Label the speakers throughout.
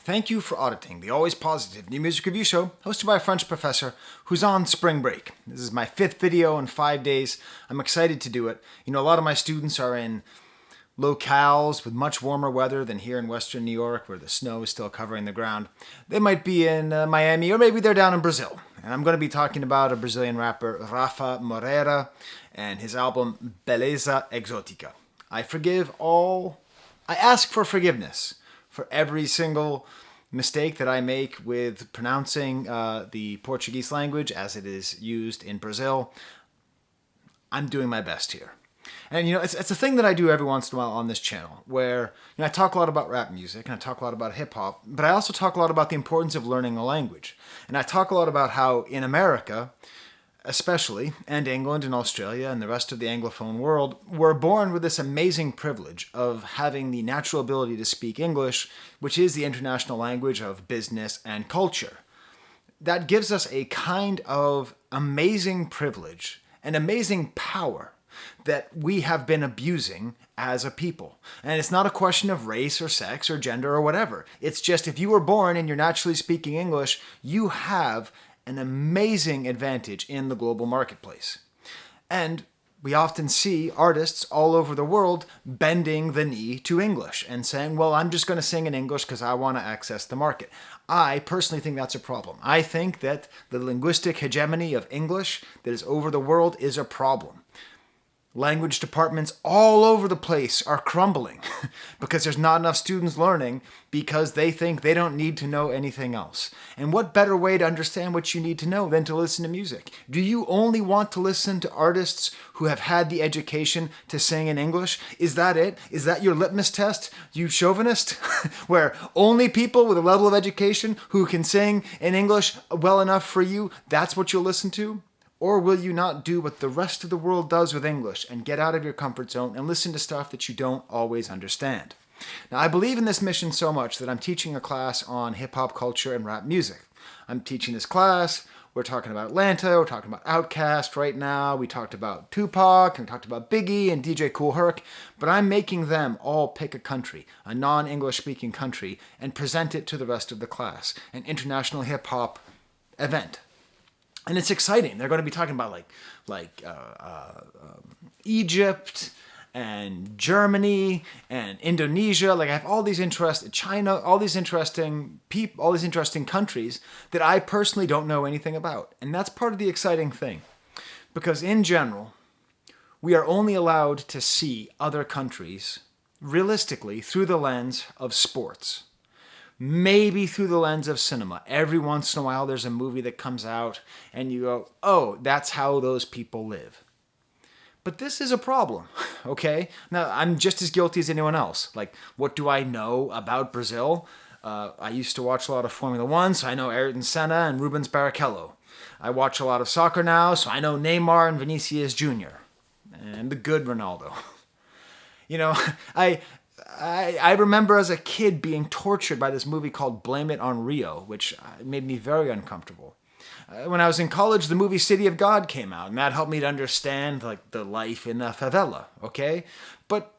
Speaker 1: Thank you for auditing the always positive new music review show hosted by a French professor who's on spring break. This is my 5th video in 5 days. I'm excited to do it. You know, a lot of my students are in locales with much warmer weather than here in Western New York, where the snow is still covering the ground. They might be in Miami, or maybe they're down in Brazil. And I'm going to be talking about a Brazilian rapper, Raffa Moreira, and his album Beleza, Exótico. I ask for forgiveness for every single mistake that I make with pronouncing the Portuguese language as it is used in Brazil. I'm doing my best here. And, you know, it's a thing that I do every once in a while on this channel where, you know, I talk a lot about rap music and I talk a lot about hip-hop, but I also talk a lot about the importance of learning a language. And I talk a lot about how in America, especially, and England and Australia and the rest of the Anglophone world, we're born with this amazing privilege of having the natural ability to speak English, which is the international language of business and culture. That gives us a kind of amazing privilege and amazing power that we have been abusing as a people. And it's not a question of race or sex or gender or whatever. It's just if you were born and you're naturally speaking English, you have an amazing advantage in the global marketplace. And we often see artists all over the world bending the knee to English and saying, well, I'm just going to sing in English because I want to access the market. I personally think that's a problem. I think that the linguistic hegemony of English that is over the world is a problem. Language departments all over the place are crumbling because there's not enough students learning because they think they don't need to know anything else. And what better way to understand what you need to know than to listen to music? Do you only want to listen to artists who have had the education to sing in English? Is that it? Is that your litmus test, you chauvinist? Where only people with a level of education who can sing in English well enough for you, that's what you'll listen to? Or will you not do what the rest of the world does with English and get out of your comfort zone and listen to stuff that you don't always understand? Now, I believe in this mission so much that I'm teaching a class on hip-hop culture and rap music. I'm teaching this class. We're talking about Atlanta. We're talking about Outkast right now. We talked about Tupac, and we talked about Biggie and DJ Kool Herc. But I'm making them all pick a country, a non-English speaking country, and present it to the rest of the class, an international hip-hop event. And it's exciting. They're going to be talking about Egypt and Germany and Indonesia. Like I have all these China, all these interesting people, all these interesting countries that I personally don't know anything about. And that's part of the exciting thing. Because in general, we are only allowed to see other countries realistically through the lens of sports. Maybe through the lens of cinema. Every once in a while there's a movie that comes out and you go, oh, that's how those people live. But this is a problem, okay? Now, I'm just as guilty as anyone else. Like, what do I know about Brazil? I used to watch a lot of Formula One, so I know Ayrton Senna and Rubens Barrichello. I watch a lot of soccer now, so I know Neymar and Vinicius Jr. And the good Ronaldo. You know, I remember as a kid being tortured by this movie called Blame It on Rio, which made me very uncomfortable. When I was in college, the movie City of God came out, and that helped me to understand like the life in the favela, okay? But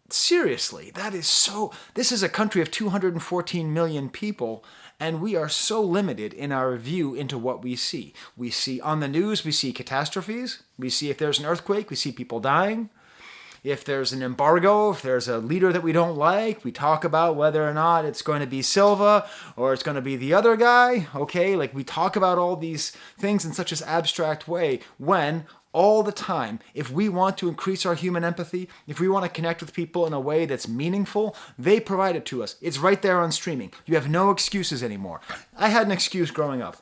Speaker 1: seriously, this is a country of 214 million people, and we are so limited in our view into what we see. We see on the news, we see catastrophes. We see if there's an earthquake, we see people dying. If there's an embargo, if there's a leader that we don't like, we talk about whether or not it's going to be Silva or it's going to be the other guy, okay? Like we talk about all these things in such an abstract way when all the time, if we want to increase our human empathy, if we want to connect with people in a way that's meaningful, they provide it to us. It's right there on streaming. You have no excuses anymore. I had an excuse growing up.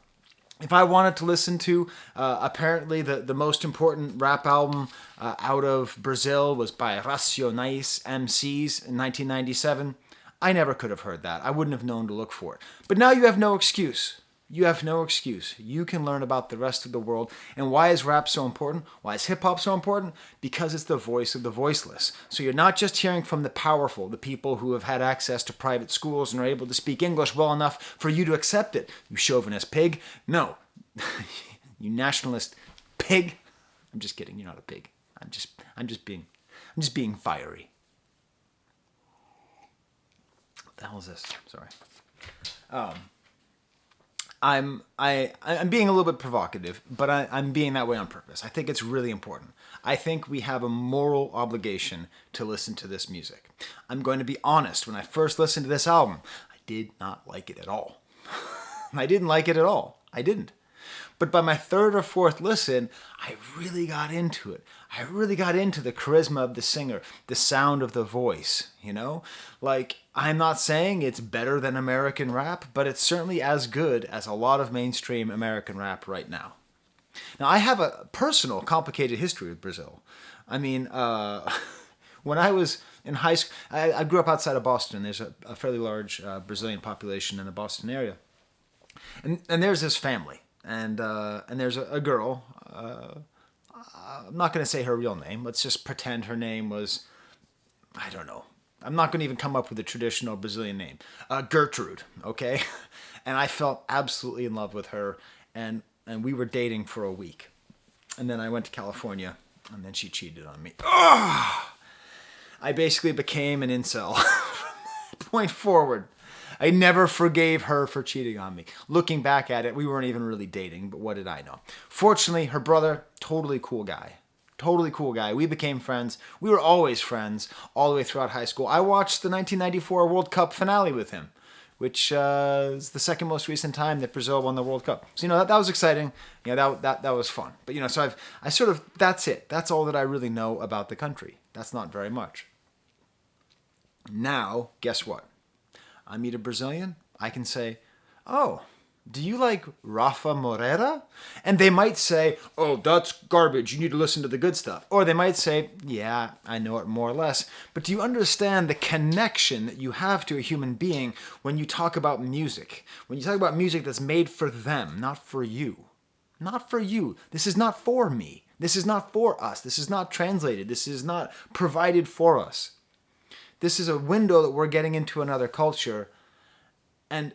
Speaker 1: If I wanted to listen to, apparently the most important rap album out of Brazil was by Racionais MCs in 1997, I never could have heard that. I wouldn't have known to look for it. But now you have no excuse. You have no excuse. You can learn about the rest of the world. And why is rap so important? Why is hip-hop so important? Because it's the voice of the voiceless. So you're not just hearing from the powerful, the people who have had access to private schools and are able to speak English well enough for you to accept it. You chauvinist pig. No. You nationalist pig. I'm just kidding. You're not a pig. I'm just being fiery. What the hell is this? Sorry. I'm being a little bit provocative, but I'm being that way on purpose. I think it's really important. I think we have a moral obligation to listen to this music. I'm going to be honest. When I first listened to this album, I did not like it at all. I didn't like it at all. I didn't. But by my third or fourth listen, I really got into it. I really got into the charisma of the singer, the sound of the voice, you know? Like, I'm not saying it's better than American rap, but it's certainly as good as a lot of mainstream American rap right now. Now, I have a personal, complicated history with Brazil. I mean, when I was in high school, I grew up outside of Boston. There's a fairly large Brazilian population in the Boston area. And there's this family. And there's a girl. I'm not going to say her real name. Let's just pretend her name was, I don't know. I'm not going to even come up with a traditional Brazilian name. Gertrude, okay? And I felt absolutely in love with her. And we were dating for a week. And then I went to California. And then she cheated on me. Ugh! I basically became an incel from that point forward. I never forgave her for cheating on me. Looking back at it, we weren't even really dating, but what did I know? Fortunately, her brother, totally cool guy. Totally cool guy. We became friends. We were always friends all the way throughout high school. I watched the 1994 World Cup finale with him, which is the second most recent time that Brazil won the World Cup. So, that was exciting. That was fun. But, so I sort of, that's it. That's all that I really know about the country. That's not very much. Now, guess what? I meet a Brazilian, I can say, oh, do you like Raffa Moreira? And they might say, oh, that's garbage. You need to listen to the good stuff. Or they might say, yeah, I know it more or less. But do you understand the connection that you have to a human being when you talk about music? When you talk about music that's made for them, not for you. Not for you. This is not for me. This is not for us. This is not translated. This is not provided for us. This is a window that we're getting into another culture, and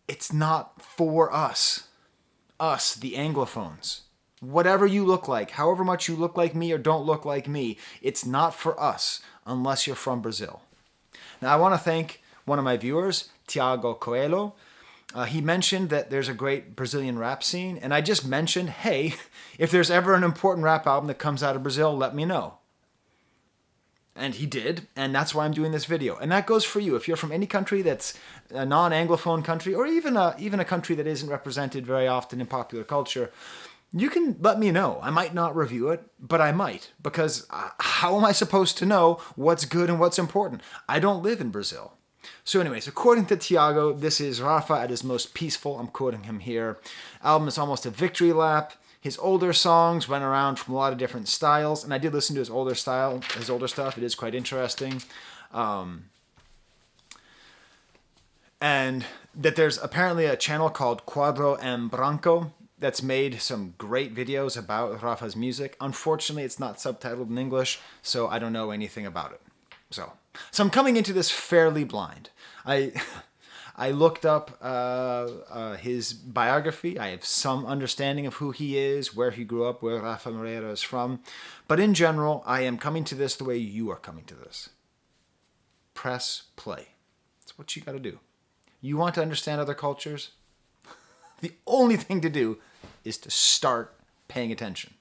Speaker 1: it's not for us. Us, the Anglophones. Whatever you look like, however much you look like me or don't look like me, it's not for us unless you're from Brazil. Now, I want to thank one of my viewers, Tiago Coelho. He mentioned that there's a great Brazilian rap scene, and I just mentioned, hey, if there's ever an important rap album that comes out of Brazil, let me know. And he did, and that's why I'm doing this video. And that goes for you. If you're from any country that's a non-Anglophone country, or even a country that isn't represented very often in popular culture, you can let me know. I might not review it, but I might. Because how am I supposed to know what's good and what's important? I don't live in Brazil. So anyways, according to Tiago, this is Raffa at his most peaceful. I'm quoting him here. Album is almost a victory lap. His older songs went around from a lot of different styles, and I did listen to his older stuff. It is quite interesting. And that there's apparently a channel called Quadro em Branco that's made some great videos about Raffa's music. Unfortunately, it's not subtitled in English, so I don't know anything about it. So I'm coming into this fairly blind. I looked up his biography. I have some understanding of who he is, where he grew up, where Raffa Moreira is from. But in general, I am coming to this the way you are coming to this. Press play. That's what you got to do. You want to understand other cultures? The only thing to do is to start paying attention.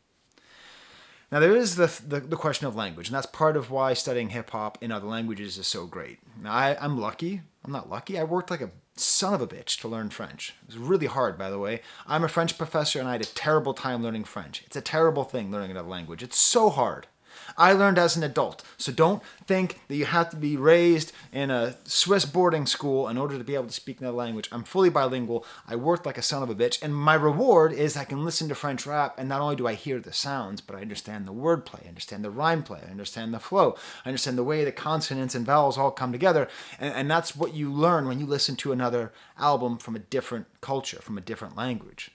Speaker 1: Now, there is the question of language, and that's part of why studying hip-hop in other languages is so great. Now, I'm lucky. I'm not lucky. I worked like a son of a bitch to learn French. It was really hard, by the way. I'm a French professor, and I had a terrible time learning French. It's a terrible thing, learning another language. It's so hard. I learned as an adult, so don't think that you have to be raised in a Swiss boarding school in order to be able to speak another language. I'm fully bilingual. I worked like a son of a bitch, and my reward is I can listen to French rap, and not only do I hear the sounds, but I understand the wordplay, I understand the rhyme play, I understand the flow, I understand the way the consonants and vowels all come together, and that's what you learn when you listen to another album from a different culture, from a different language.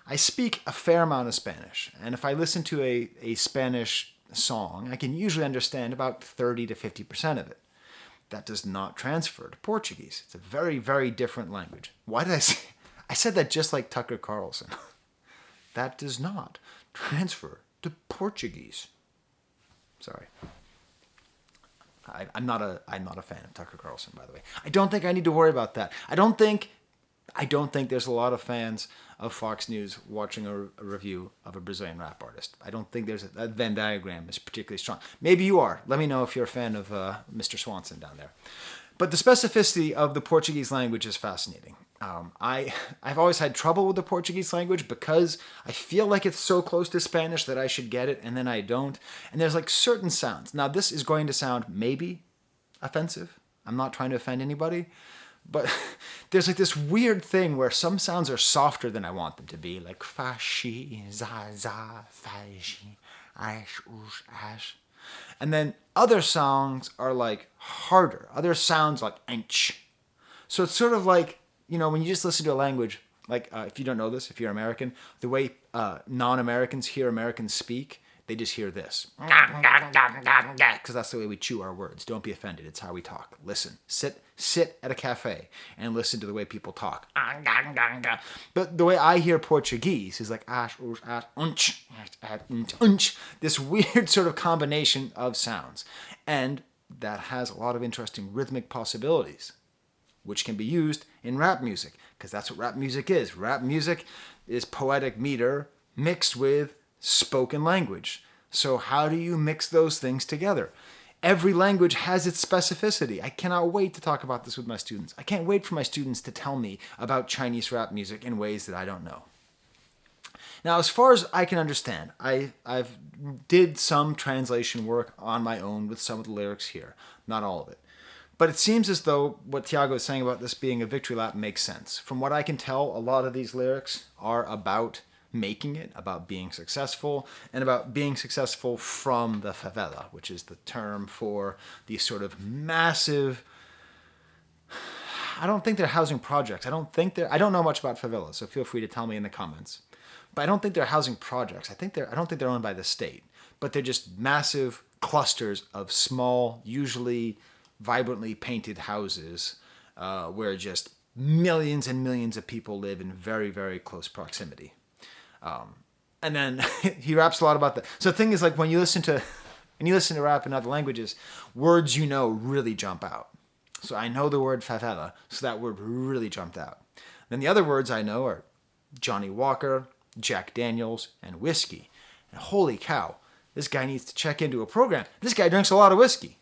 Speaker 1: I speak a fair amount of Spanish, and if I listen to a Spanish song, I can usually understand about 30 to 50% of it. That does not transfer to Portuguese. It's a very, very different language. Why did I say? I said that just like Tucker Carlson. That does not transfer to Portuguese. Sorry. I'm not a fan of Tucker Carlson, by the way. I don't think I need to worry about that. I don't think I don't think there's a lot of fans of Fox News watching a review of a Brazilian rap artist. I don't think there's that Venn diagram is particularly strong. Maybe you are. Let me know if you're a fan of Mr. Swanson down there. But the specificity of the Portuguese language is fascinating. I've always had trouble with the Portuguese language because I feel like it's so close to Spanish that I should get it, and then I don't. And there's like certain sounds. Now this is going to sound maybe offensive. I'm not trying to offend anybody. But there's like this weird thing where some sounds are softer than I want them to be, like fa, shi, za, za, fa, shi, ash, ush, ash. And then other songs are like harder. Other sounds like ench. So it's sort of like, when you just listen to a language, like if you don't know this, if you're American, the way non-Americans hear Americans speak, they just hear this. Because that's the way we chew our words. Don't be offended. It's how we talk. Listen. Sit at a cafe and listen to the way people talk. But the way I hear Portuguese is like this weird sort of combination of sounds. And that has a lot of interesting rhythmic possibilities, which can be used in rap music, because that's what rap music is. Rap music is poetic meter mixed with spoken language. So how do you mix those things together? Every language has its specificity. I cannot wait to talk about this with my students. I can't wait for my students to tell me about Chinese rap music in ways that I don't know. Now, as far as I can understand, I've did some translation work on my own with some of the lyrics here, not all of it. But it seems as though what Tiago is saying about this being a victory lap makes sense. From what I can tell, a lot of these lyrics are about making it, about being successful, and about being successful from the favela, which is the term for these sort of massive, I don't think they're housing projects. I don't know much about favelas, so feel free to tell me in the comments. But I don't think they're housing projects. I don't think they're owned by the state, but they're just massive clusters of small, usually vibrantly painted houses where just millions and millions of people live in very, very close proximity. And then he raps a lot about that. So the thing is, like when you listen to rap in other languages, words really jump out. So I know the word favela, so that word really jumped out. Then the other words I know are Johnny Walker, Jack Daniels, and whiskey. And holy cow, this guy needs to check into a program. This guy drinks a lot of whiskey.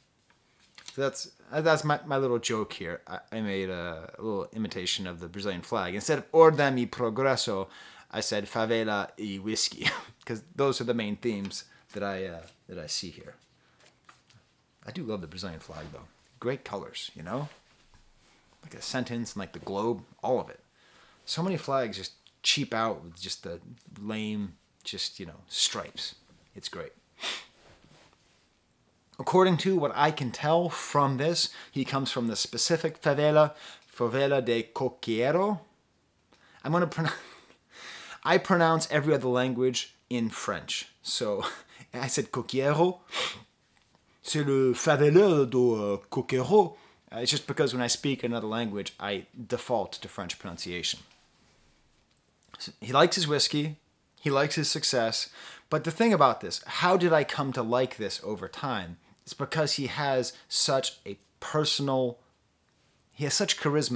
Speaker 1: So that's my little joke here. I made a little imitation of the Brazilian flag. Instead of ordem y progresso, I said favela y whiskey, because those are the main themes that I see here. I do love the Brazilian flag, though. Great colors, like a sentence and like the globe, all of it. So many flags just cheap out with just the lame, stripes. It's great. According to what I can tell from this, he comes from the specific favela de Coqueiro. I pronounce every other language in French. So I said Coqueiro. C'est le favela de Coqueiro. It's just because when I speak another language, I default to French pronunciation. So he likes his whiskey. He likes his success. But the thing about this, how did I come to like this over time? It's because he has such charisma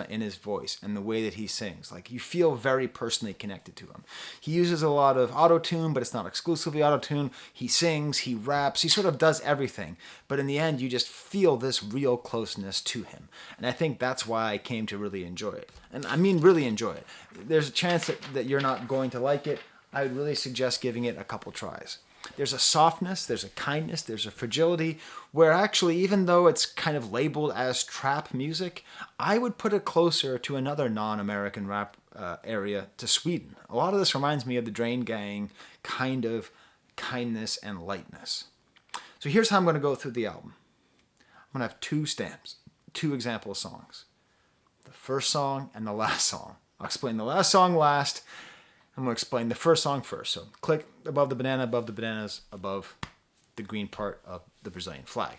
Speaker 1: in his voice and the way that he sings. Like, you feel very personally connected to him. He uses a lot of auto-tune, but it's not exclusively auto-tune. He sings, he raps, he sort of does everything. But in the end, you just feel this real closeness to him. And I think that's why I came to really enjoy it. And I mean really enjoy it. There's a chance that you're not going to like it. I would really suggest giving it a couple tries. There's a softness, there's a kindness, there's a fragility, where actually, even though it's kind of labeled as trap music, I would put it closer to another non-American rap area, to Sweden. A lot of this reminds me of the Drain Gang kind of kindness and lightness. So here's how I'm going to go through the album. I'm going to have two stamps, two example songs. The first song and the last song. I'll explain the last song last. I'm going to explain the first song first. So click above the bananas, above the green part of the Brazilian flag.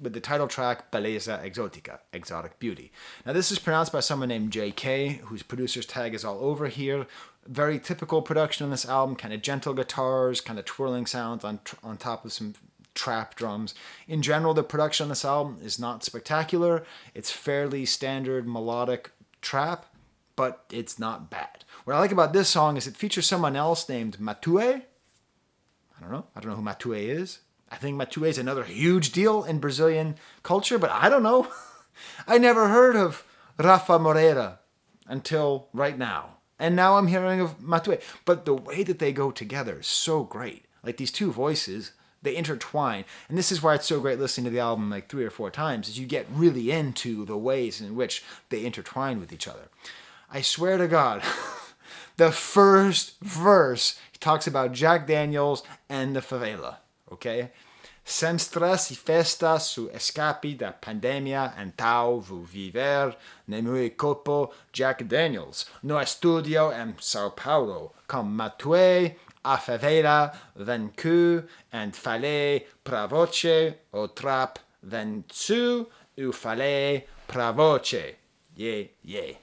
Speaker 1: With the title track, Beleza Exótica, Exotic Beauty. Now this is pronounced by someone named JK, whose producer's tag is all over here. Very typical production on this album, kind of gentle guitars, kind of twirling sounds on top of some trap drums. In general, the production on this album is not spectacular. It's fairly standard melodic trap. but it's not bad. What I like about this song is it features someone else named Matue. I don't know who Matue is. I think Matue is another huge deal in Brazilian culture, but I don't know. I never heard of Raffa Moreira until right now. And now I'm hearing of Matue. But the way that they go together is so great. Like these two voices, they intertwine. And this is why it's so great listening to the album like 3 or 4 times, is you get really into the ways in which they intertwine with each other. I swear to God, the first verse talks about Jack Daniels and the favela, okay? Sem stress e festa su escape da pandemia então vou viver no meu corpo Jack Daniels no estúdio em São Paulo com Matue a favela vencu and falei pra voce o trap vencu eu falei pra voce. Yeah, yeah.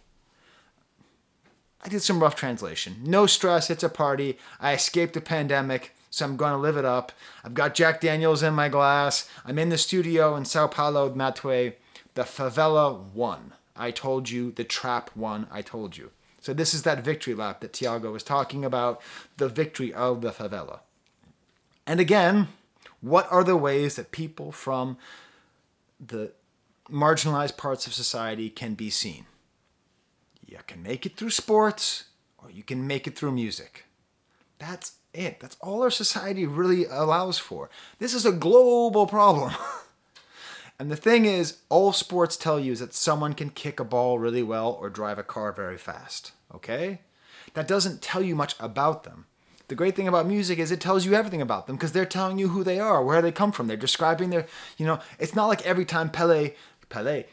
Speaker 1: I did some rough translation. No stress, it's a party. I escaped the pandemic, so I'm going to live it up. I've got Jack Daniels in my glass. I'm in the studio in Sao Paulo with Matue. The favela won. I told you. The trap won. I told you. So this is that victory lap that Tiago was talking about, the victory of the favela. And again, what are the ways that people from the marginalized parts of society can be seen? You can make it through sports, or you can make it through music. That's it. That's all our society really allows for. This is a global problem. And the thing is, all sports tell you is that someone can kick a ball really well or drive a car very fast. Okay? That doesn't tell you much about them. The great thing about music is it tells you everything about them because they're telling you who they are, where they come from. They're describing their, it's not like every time Pele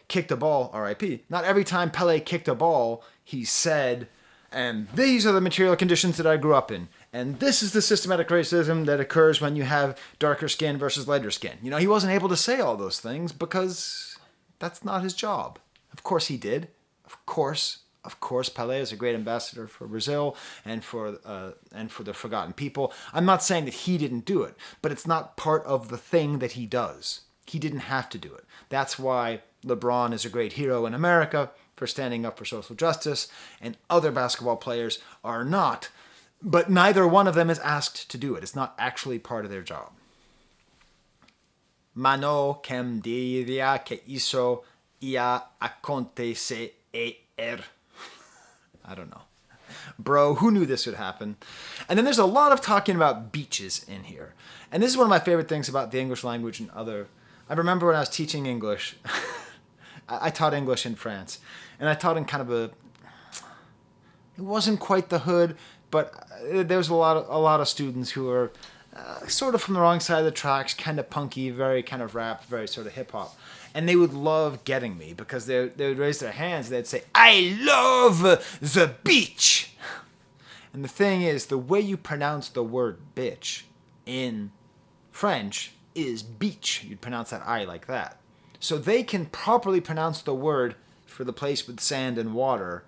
Speaker 1: kicked a ball, R.I.P. Not every time Pele kicked a ball, he said, and these are the material conditions that I grew up in. And this is the systematic racism that occurs when you have darker skin versus lighter skin. He wasn't able to say all those things because that's not his job. Of course he did. Of course, Pelé is a great ambassador for Brazil and for the forgotten people. I'm not saying that he didn't do it, but it's not part of the thing that he does. He didn't have to do it. That's why LeBron is a great hero in America for standing up for social justice, and other basketball players are not. But neither one of them is asked to do it. It's not actually part of their job. Mano quem diria que isso ia acontecer. I don't know. Bro, who knew this would happen? And then there's a lot of talking about beaches in here. And this is one of my favorite things about the English language and other... I remember when I was teaching English, I taught English in France, and I taught in kind of it wasn't quite the hood, but there was a lot of students who were sort of from the wrong side of the tracks, kind of punky, very kind of rap, very sort of hip hop. And they would love getting me because they would raise their hands and they'd say, I love the beach. And the thing is, the way you pronounce the word bitch in French is beach. You'd pronounce that I like that. So they can properly pronounce the word for the place with sand and water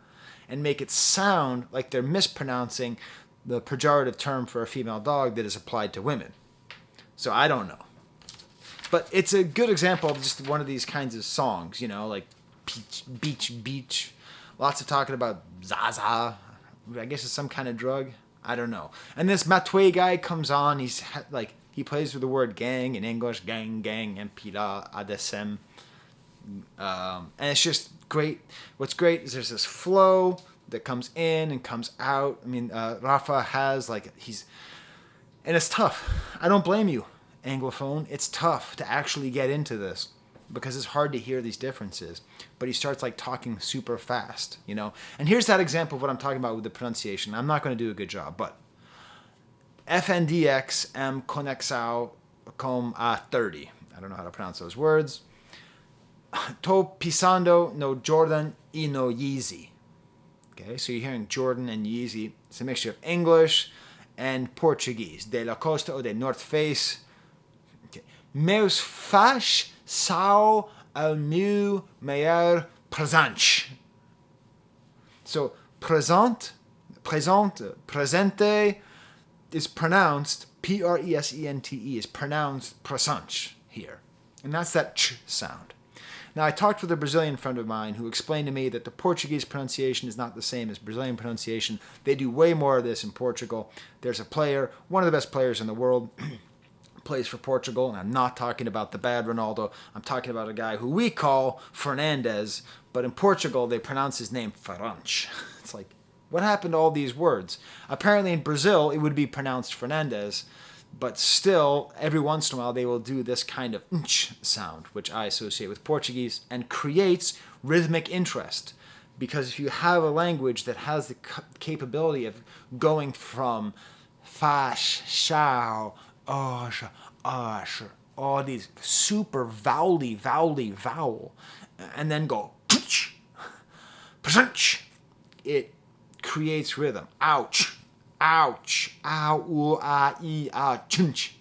Speaker 1: and make it sound like they're mispronouncing the pejorative term for a female dog that is applied to women. So I don't know. But it's a good example of just one of these kinds of songs, like beach. Lots of talking about Zaza. I guess it's some kind of drug. I don't know. And this Matue guy comes on. He plays with the word gang in English. Gang, empira, adesem. And it's just great. What's great is there's this flow that comes in and comes out. I mean, Raffa has and it's tough. I don't blame you, Anglophone. It's tough to actually get into this because it's hard to hear these differences. But he starts talking super fast, And here's that example of what I'm talking about with the pronunciation. I'm not going to do a good job, but FNDX M conexão com a 30. I don't know how to pronounce those words. Tô pisando no Jordan e no Yeezy. Okay, so you're hearing Jordan and Yeezy. It's a mixture of English and Portuguese. De la Costa ou de North Face. Okay. Meus fãs são o meu maior presente. So presente is pronounced, presente is pronounced presente here. And that's that ch sound. Now, I talked with a Brazilian friend of mine who explained to me that the Portuguese pronunciation is not the same as Brazilian pronunciation. They do way more of this in Portugal. There's a player, one of the best players in the world, plays for Portugal, and I'm not talking about the bad Ronaldo. I'm talking about a guy who we call Fernandes, but in Portugal they pronounce his name Ferranch. It's like, what happened to all these words? Apparently in Brazil it would be pronounced Fernandes, but still, every once in a while, they will do this kind of nch sound, which I associate with Portuguese, and creates rhythmic interest. Because if you have a language that has the capability of going from fash, shao, osh, osh, all these super vowel, and then go it creates rhythm. Ouch. Ouch. Ow, ooh, ah, ee, ah, chunch.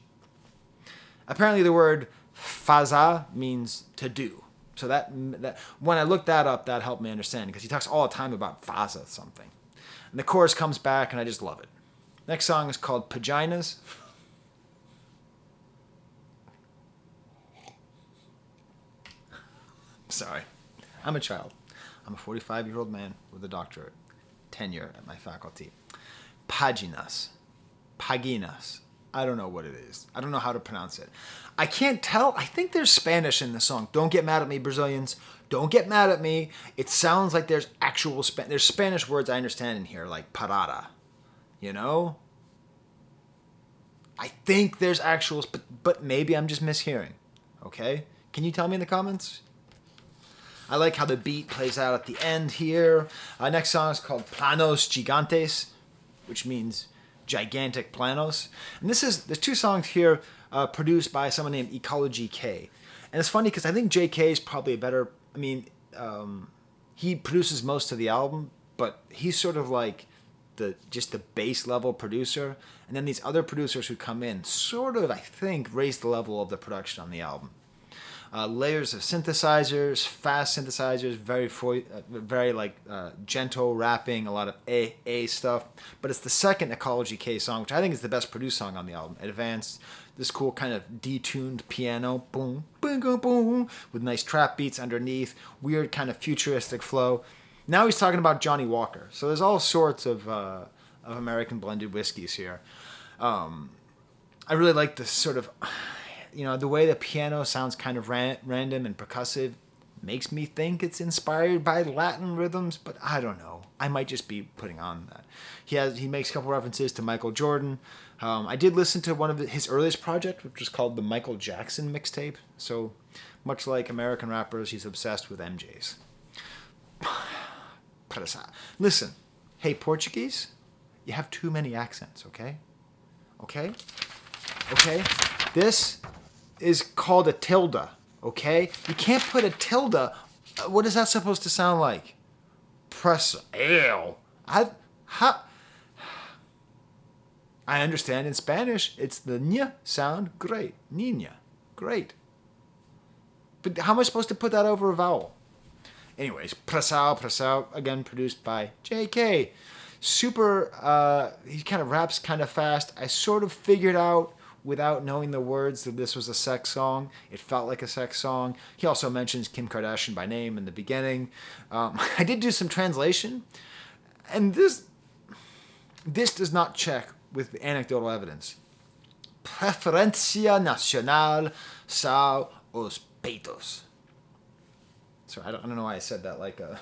Speaker 1: Apparently the word faza means to do. So that when I looked that up, that helped me understand, because he talks all the time about faza something. And the chorus comes back, and I just love it. Next song is called Paginas. Sorry. I'm a child. I'm a 45-year-old man with a doctorate, tenure at my faculty. Paginas. I don't know what it is. I don't know how to pronounce it. I can't tell. I think there's Spanish in the song. Don't get mad at me, Brazilians. Don't get mad at me. It sounds like there's actual there's Spanish words I understand in here, like parada. You know? I think there's actual, but maybe I'm just mishearing. Okay? Can you tell me in the comments? I like how the beat plays out at the end here. Next song is called Planos Gigantes, which means gigantic planos. And there's two songs here produced by someone named Ecology K. And it's funny because I think JK is probably a better, he produces most of the album, but he's sort of like just the base level producer. And then these other producers who come in sort of, I think, raise the level of the production on the album. Layers of synthesizers, fast synthesizers, very gentle rapping, a lot of A stuff. But it's the second Ecology K song, which I think is the best produced song on the album. Advanced, this cool kind of detuned piano, boom, boom, boom, boom, with nice trap beats underneath, weird kind of futuristic flow. Now he's talking about Johnny Walker. So there's all sorts of American blended whiskeys here. I really like this sort of, the way the piano sounds kind of random and percussive makes me think it's inspired by Latin rhythms, but I don't know. I might just be putting on that. He makes a couple references to Michael Jordan. I did listen to one of his earliest project, which was called the Michael Jackson mixtape. So much like American rappers, he's obsessed with MJs. Listen, hey, Portuguese, you have too many accents, okay? Okay? This is called a tilde, okay? You can't put a tilde. What is that supposed to sound like? Press ale. I understand in Spanish, it's the ñ sound. Great. Niña. Great. But how am I supposed to put that over a vowel? Anyways, Pressao, again produced by JK. Super, he kind of raps kind of fast. I sort of figured out, without knowing the words, that this was a sex song. It felt like a sex song. He also mentions Kim Kardashian by name in the beginning. I did do some translation, and this does not check with anecdotal evidence. Preferencia nacional são os peitos. Sorry, I don't know why I said that like a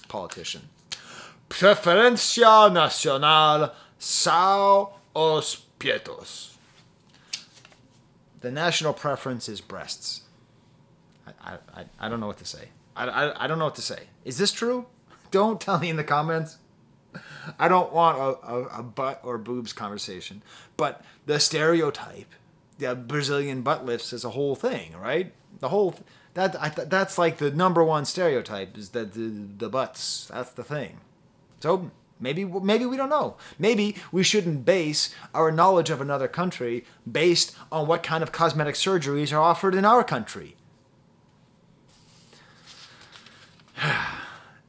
Speaker 1: politician. Preferencia nacional são os peitos. The national preference is breasts. I don't know what to say. I don't know what to say. Is this true? Don't tell me in the comments. I don't want a butt or boobs conversation. But the stereotype, the Brazilian butt lifts is a whole thing, right? That's like the number one stereotype, is that the butts. That's the thing. So maybe we don't know. Maybe we shouldn't base our knowledge of another country based on what kind of cosmetic surgeries are offered in our country.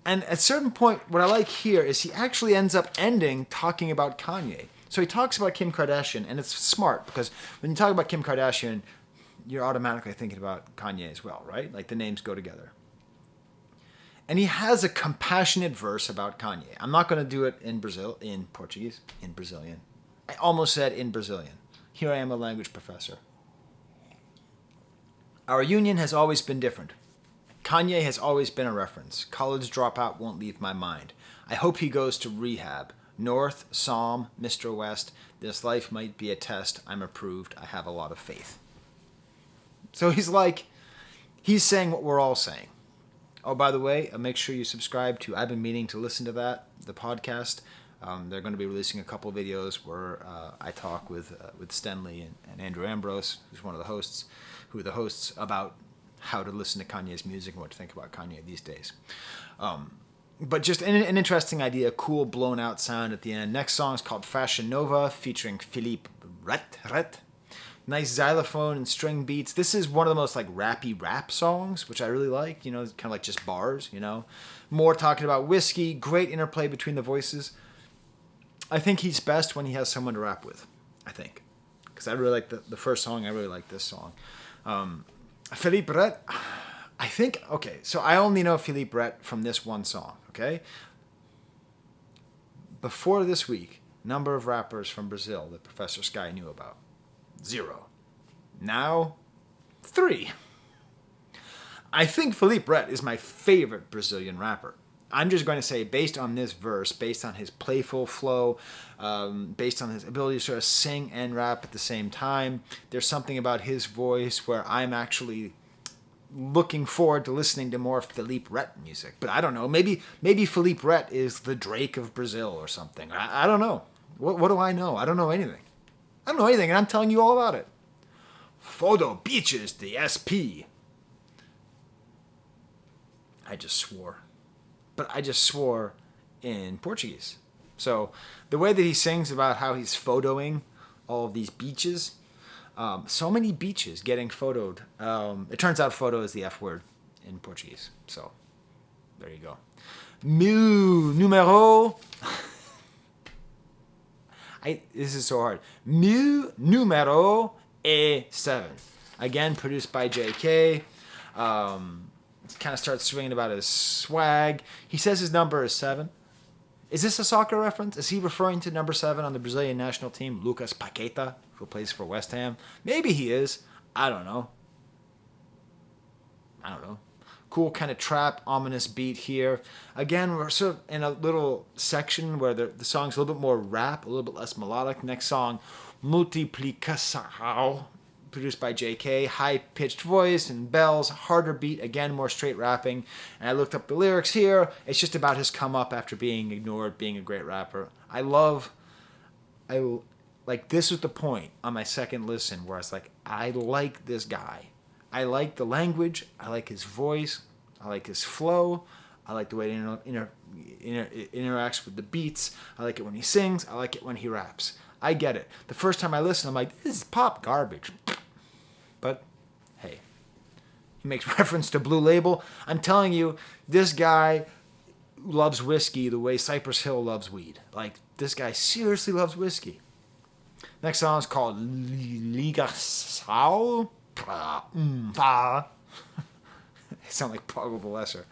Speaker 1: And at a certain point, what I like here is he actually ends up ending talking about Kanye. So he talks about Kim Kardashian, and it's smart, because when you talk about Kim Kardashian, you're automatically thinking about Kanye as well, right? Like the names go together. And he has a compassionate verse about Kanye. I'm not going to do it in Portuguese, in Brazilian. I almost said in Brazilian. Here I am, a language professor. Our union has always been different. Kanye has always been a reference. College dropout won't leave my mind. I hope he goes to rehab. North, Psalm, Mr. West. This life might be a test. I'm approved. I have a lot of faith. So he's saying what we're all saying. Oh, by the way, make sure you subscribe to I've Been Meaning to Listen to That, the podcast. They're going to be releasing a couple videos where I talk with Stenley and Andrew Ambrose, who's one of the hosts, who are the hosts, about how to listen to Kanye's music and what to think about Kanye these days. But just an interesting idea, cool blown out sound at the end. Next song is called Fashion Nova, featuring Philippe Ret. Nice xylophone and string beats. This is one of the most like rappy rap songs, which I really like. You know, kind of like just bars, you know. More talking about whiskey, great interplay between the voices. I think he's best when he has someone to rap with, I think. Because I really like the first song. I really like this song. Philippe Ret, I think, okay, so I only know Philippe Ret from this one song, okay? Before this week, number of rappers from Brazil that Professor Sky knew about. 0. Now, 3. I think Philippe Ret is my favorite Brazilian rapper. I'm just going to say, based on this verse, based on his playful flow, based on his ability to sort of sing and rap at the same time, there's something about his voice where I'm actually looking forward to listening to more Philippe Ret music. But I don't know, maybe Philippe Ret is the Drake of Brazil or something. I don't know. What do I know? I don't know anything. I don't know anything, and I'm telling you all about it. Fodo Beaches, the SP. I just swore. But I just swore in Portuguese. So the way that he sings about how he's photoing all of these beaches, so many beaches getting photoed. It turns out photo is the F word in Portuguese. So there you go. Meu número... This is so hard. Meu número é 7. Again, produced by JK. Kind of starts swinging about his swag. He says his number is 7. Is this a soccer reference? Is he referring to number 7 on the Brazilian national team, Lucas Paqueta, who plays for West Ham? Maybe he is. I don't know. Cool kind of trap, ominous beat here. Again, we're sort of in a little section where the song's a little bit more rap, a little bit less melodic. Next song, Multiplicação, produced by JK. High-pitched voice and bells, harder beat, again, more straight rapping. And I looked up the lyrics here. It's just about his come up after being ignored, being a great rapper. This was the point on my second listen where I was like, I like this guy. I like the language. I like his voice. I like his flow. I like the way it interacts with the beats. I like it when he sings. I like it when he raps. I get it. The first time I listened, I'm like, this is pop garbage. But, hey, he makes reference to Blue Label. I'm telling you, this guy loves whiskey the way Cypress Hill loves weed. Like, this guy seriously loves whiskey. Next song is called Ligação. I sound like Pago the Lesser.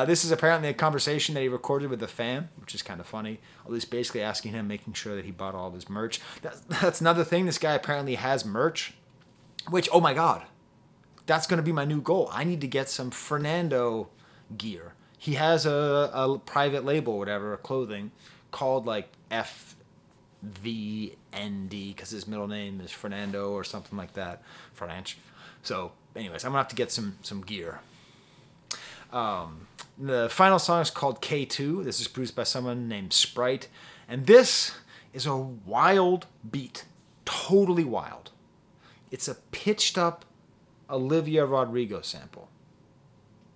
Speaker 1: This is apparently a conversation that he recorded with a fan, which is kind of funny. At least basically asking him, making sure that he bought all of his merch. That's another thing. This guy apparently has merch, which, oh my God, that's going to be my new goal. I need to get some Fernando gear. He has a private label, whatever, clothing, called like FVND, because his middle name is Fernando or something like that. French. So, anyways, I'm going to have to get some gear. The final song is called K2. This is produced by someone named Sprite. And this is a wild beat. Totally wild. It's a pitched up Olivia Rodrigo sample.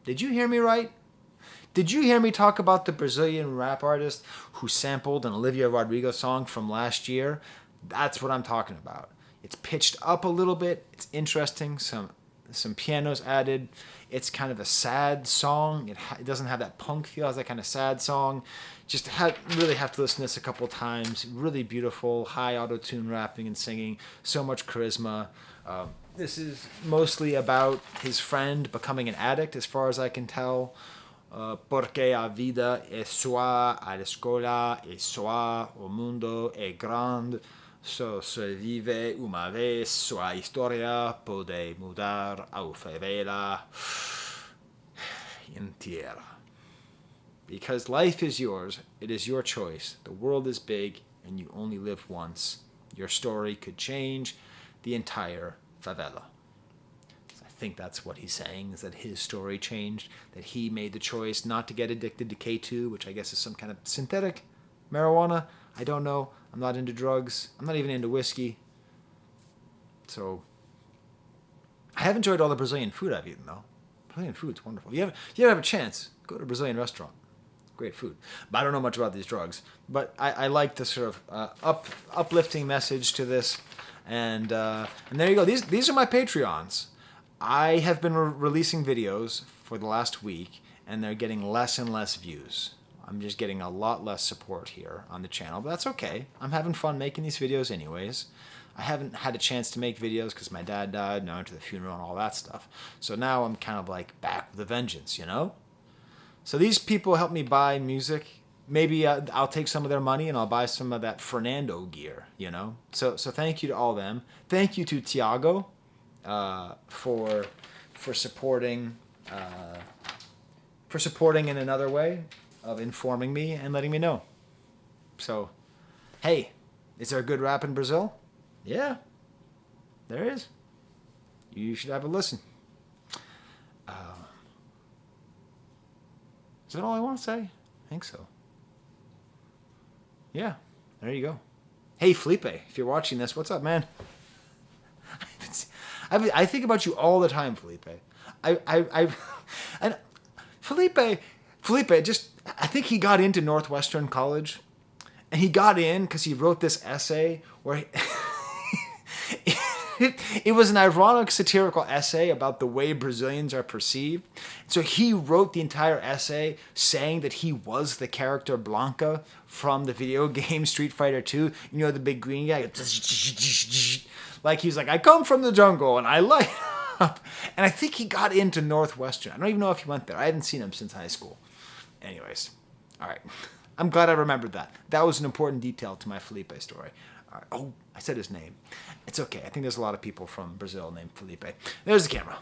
Speaker 1: Did you hear me right? Did you hear me talk about the Brazilian rap artist who sampled an Olivia Rodrigo song from last year? That's what I'm talking about. It's pitched up a little bit. It's interesting. Some pianos added. It's kind of a sad song. It doesn't have that punk feel. It has that kind of sad song. Just really have to listen to this a couple times. Really beautiful, high auto-tune rapping and singing. So much charisma. This is mostly about his friend becoming an addict, as far as I can tell. Porque a vida é sua, a escola é sua, o mundo é grande, só se vive uma vez, sua história pode mudar ao favela inteira. Because life is yours, it is your choice. The world is big, and you only live once. Your story could change the entire favela. I think that's what he's saying, is that his story changed, that he made the choice not to get addicted to K2, which I guess is some kind of synthetic marijuana. I don't know. I'm not into drugs. I'm not even into whiskey. So, I have enjoyed all the Brazilian food I've eaten, though. Brazilian food's wonderful. You ever have a chance, go to a Brazilian restaurant. Great food. But I don't know much about these drugs. But I like the sort of uplifting message to this. And there you go. These are my Patreons. I have been releasing videos for the last week, and they're getting less and less views. I'm just getting a lot less support here on the channel, but that's okay. I'm having fun making these videos anyways. I haven't had a chance to make videos because my dad died, and I went to the funeral and all that stuff. So now I'm kind of like back with a vengeance, you know? So these people help me buy music. Maybe I'll take some of their money and I'll buy some of that Fernando gear, you know? So thank you to all of them. Thank you to Tiago. For supporting in another way of informing me and letting me know. So, hey, is there a good rap in Brazil? Yeah, there is. You should have a listen. Is that all I want to say? I think so. Yeah, there you go. Hey, Felipe, if you're watching this, what's up, man? I think about you all the time, Felipe. And Felipe, just, I think he got into Northwestern College, and he got in because he wrote this essay where it was an ironic, satirical essay about the way Brazilians are perceived. So he wrote the entire essay saying that he was the character Blanca from the video game Street Fighter 2. You know, the big green guy? Like, he's like, I come from the jungle, and I light up. And I think he got into Northwestern. I don't even know if he went there. I hadn't seen him since high school. Anyways, all right. I'm glad I remembered that. That was an important detail to my Felipe story. All right. Oh, I said his name. It's okay. I think there's a lot of people from Brazil named Felipe. There's the camera.